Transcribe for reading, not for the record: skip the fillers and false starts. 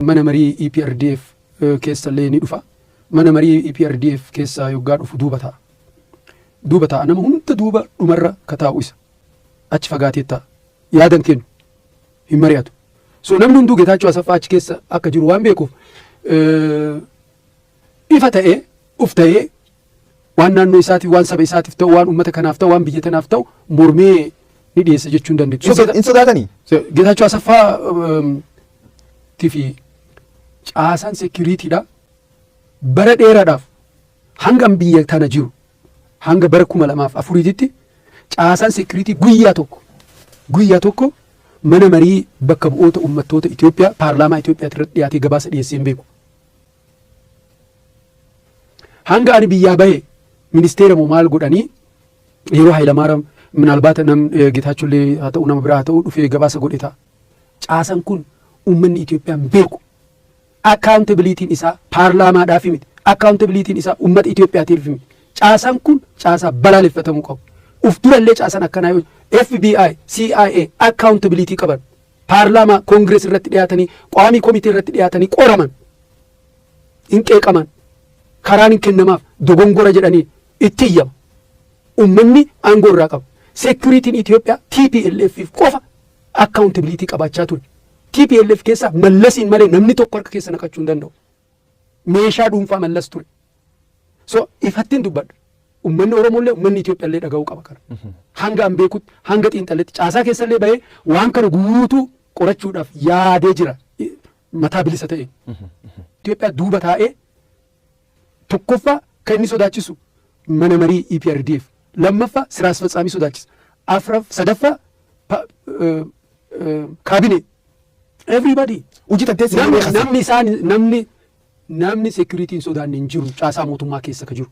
Mana marii EPRDF keessa illee ni dhufa. Mana marii EPRDF keessa yoggaa dhufu duuba ta'a. Duuba ta'a nama hunda duuba dhumarra kataa'u isa. Achi fagaatee ta'a. Yaadan kennu hin mari'atu. So namni hunduu Geetaachoo Asaffaa achi keessa akka jiru waan beekuuf ifa ta'ee uf ta'ee waan naannoo isaatiif waan saba isaatiif ta'u waan uummata kanaaf ta'u waan biyya tanaaf ta'u mormee ni dhiyeessa jechuun dandeettu. In sodaatanii? Geetaachoo Asaffaa tifi caasaan sekiriitiidha. Bara dheeraadhaaf hanga biyya tana jiru hanga bara 2004tti caasaan sekiriitii guyyaa tokko mana marii bakka bu'oota uummattoota Itoophiyaa paarlaamaa Itoophiyaa irratti dhiyaatee gabaasa dhiyeessee hin beeku. Hanga ani biyyaa bahe ministeera moo maal godhanii yeroo Hayilamaariyaam minaalbaata Geetaachoo illee haa ta'u nama biraa haa ta'u dhufee gabaasa godhe ta'a. Caasaan kun uummanni Itoophiyaa hin beeku. Accountabilitiin isaa paarlaamaadhaaf miti. Accountabilitiin isaa uummata Itoophiyaatiif miti. Caasaan kun caasaa balaaleffatamuu qabu. Uf durallee caasaan akkanaa yoo FBI, CIA accountability qaban. Paarlaamaa Koongirees irratti dhiyaatanii qaamii komitee irratti dhiyaatanii qoraman. Hin qeeqaman. Karaan hin kennamaaf dogongora jedhanii itti iyyama. Uummanni aangoo irraa qabu. Sekuriitiin Itoophiyaa TPLF qofa accountability qabaachaa ture. TPLF keessa mallasiin malee namni tokko harka keessa naqachuu hin danda'u. Meeshaa dhuunfaa mallas ture. So ifattiin dubbadha. Uummanni Oromollee uummanni Itoophiyaallee dhaga'uu qaba kana. Hanga an beekutti hanga xiinxalletti caasaa keessallee bahee waan kana guutuu qorachuudhaaf yaadee jira. Mataa bilisa ta'e. Itoophiyaa duuba taa'ee tokkoffaa kan inni sodaachisu mana marii EPRDF. Lammaffaa siraa asfaxaamii sodaachisa. Sadaffaa kaabinee. Everybody. Namni sekuriitiin sodaanne hin jiru caasaa mootummaa keessa ka jiru.